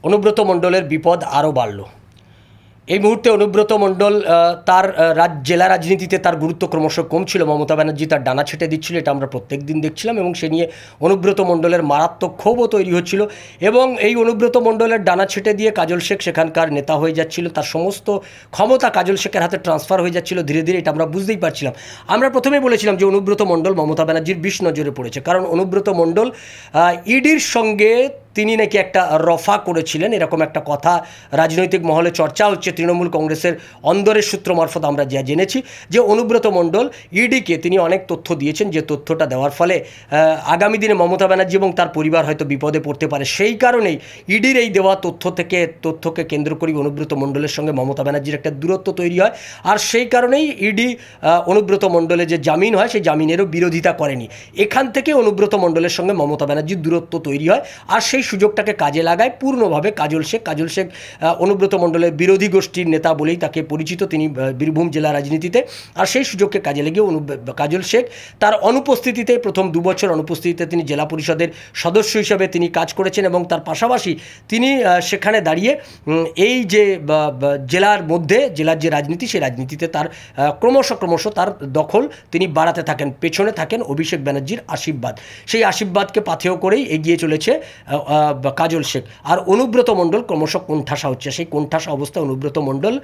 অনুব্রত মণ্ডলের বিপদ আরও বাড়ল। এই মুহূর্তে অনুব্রত মণ্ডল তার জেলা রাজনীতিতে তার গুরুত্ব ক্রমশ কমছিল। মমতা ব্যানার্জি তার ডানা ছেটে দিচ্ছিল, এটা আমরা প্রত্যেক দিন দেখছিলাম, এবং সে নিয়ে অনুব্রত মণ্ডলের মারাত্মক ক্ষোভও তৈরি হচ্ছিল। এবং এই অনুব্রত মণ্ডলের ডানা ছেটে দিয়ে কাজল শেখ সেখানকার নেতা হয়ে যাচ্ছিল, তার সমস্ত ক্ষমতা কাজল শেখের হাতে ট্রান্সফার হয়ে যাচ্ছিল ধীরে ধীরে, এটা আমরা বুঝতেই পারছিলাম। আমরা প্রথমেই বলেছিলাম যে অনুব্রত মণ্ডল মমতা ব্যানার্জির বিষ নজরে পড়েছে, কারণ অনুব্রত মণ্ডল ইডির সঙ্গে তিনি নাকি একটা রফা করেছিলেন, এরকম একটা কথা রাজনৈতিক মহলে চর্চা হচ্ছে। তৃণমূল কংগ্রেসের অন্দরের সূত্র মারফত আমরা যা জেনেছি যে অনুব্রত মণ্ডল ইডিকে তিনি অনেক তথ্য দিয়েছেন, যে তথ্যটা দেওয়ার ফলে আগামী দিনে মমতা ব্যানার্জি এবং তার পরিবার হয়তো বিপদে পড়তে পারে। সেই কারণেই ইডির এই দেওয়া তথ্যকে কেন্দ্র করি অনুব্রত মণ্ডলের সঙ্গে মমতা ব্যানার্জির একটা দূরত্ব তৈরি হয়। আর সেই কারণেই ইডি অনুব্রত মণ্ডলের যে জামিন হয় সেই জামিনেরও বিরোধিতা করেনি। এখান থেকে অনুব্রত মণ্ডলের সঙ্গে মমতা ব্যানার্জির দূরত্ব তৈরি হয়, আর সেই সুযোগটাকে কাজে লাগায় পূর্ণভাবে কাজল শেখ। কাজল শেখ অনুব্রত মণ্ডলের বিরোধী গোষ্ঠীর নেতা বলেই তাকে পরিচিত, তিনি বীরভূম জেলা রাজনীতিতে। আর সেই সুযোগকে কাজে লেগে কাজল শেখ তার অনুপস্থিতিতে, প্রথম 2 বছর অনুপস্থিতিতে তিনি জেলা পরিষদের সদস্য হিসেবে তিনি কাজ করেছেন, এবং তার পাশাপাশি তিনি সেখানে দাঁড়িয়ে এই যে জেলার মধ্যে জেলার যে রাজনীতি, সেই রাজনীতিতে তার ক্রমশ তার দখল তিনি বাড়াতে থাকেন। পেছনে থাকেন অভিষেক ব্যানার্জির আশীর্বাদ, সেই আশীর্বাদকে পাথেয় করেই এগিয়ে চলেছে কাজল শেখ। আর অনুব্রত মণ্ডল ক্রমশ কোণঠাসা হচ্ছে। সেই কোণঠাসা অবস্থায় অনুব্রত মণ্ডল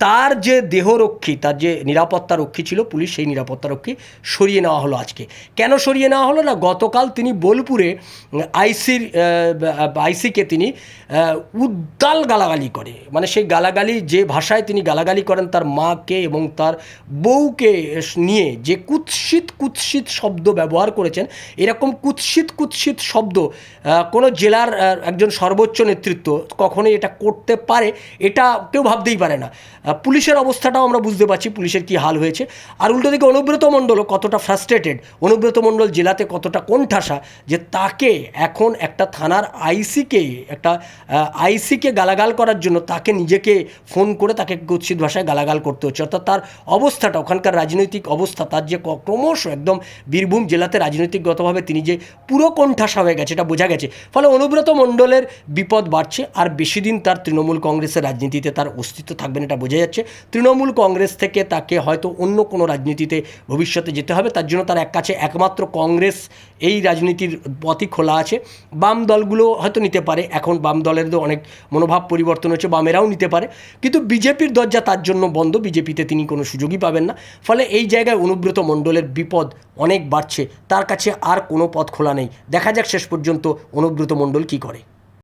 তার যে দেহরক্ষী, তার যে নিরাপত্তা রক্ষী ছিল পুলিশ, সেই নিরাপত্তা রক্ষী সরিয়ে নেওয়া হলো আজকে। কেন সরিয়ে নেওয়া হলো না? গতকাল তিনি বোলপুরে আইসিকে তিনি উদ্দাল গালাগালি করে, মানে সেই গালাগালি, যে ভাষায় তিনি গালাগালি করেন তার মাকে এবং তার বউকে নিয়ে, যে কুৎসিত শব্দ ব্যবহার করেছেন, এরকম কুৎসিত শব্দ কোনো জেলার একজন সর্বোচ্চ নেতৃত্ব কখনোই এটা করতে পারে, এটা কেউ ভাবতেই পারে না। পুলিশের অবস্থাটাও আমরা বুঝতে পারছি, পুলিশের কী হাল হয়েছে। আর উল্টো দিকে অনুব্রত মণ্ডলও কতটা ফ্রাস্ট্রেটেড, অনুব্রত মণ্ডল জেলাতে কতটা কোণঠাসা, যে তাকে এখন একটা থানার আইসিকে গালাগাল করার জন্য তাকে নিজেকে ফোন করে তাকে কুৎসিত ভাষায় গালাগাল করতে হচ্ছে। অর্থাৎ তার অবস্থাটা, ওখানকার রাজনৈতিক অবস্থা, তার যে ক্রমশ একদম বীরভূম জেলাতে রাজনৈতিকগতভাবে তিনি যে পুরো কোণঠাসা হয়ে গেছে, এটা বোঝা গেছে। ফলে অনুব্রত মণ্ডলের বিপদ বাড়ছে, আর বেশি দিন তার তৃণমূল কংগ্রেসের রাজনীতিতে তার অস্তিত্ব থাকবে না, এটা বোঝা যাচ্ছে। তৃণমূল কংগ্রেস থেকে তাকে হয়তো অন্য কোনো রাজনীতিতে ভবিষ্যতে যেতে হবে, তার জন্য তার কাছে একমাত্র কংগ্রেস এই রাজনীতির পথই খোলা আছে। বাম দলগুলো হয়তো নিতে পারে, এখন বাম দলেরও অনেক মনোভাব পরিবর্তন হচ্ছে, বামেরাও নিতে পারে, কিন্তু বিজেপির দরজা তার জন্য বন্ধ, বিজেপিতে তিনি কোনো সুযোগই পাবেন না। ফলে এই জায়গায় অনুব্রত মণ্ডলের বিপদ অনেক বাড়ছে, তার কাছে আর কোনো পথ খোলা নেই। দেখা যাক শেষ পর্যন্ত অনুব্রত মণ্ডল কী করে।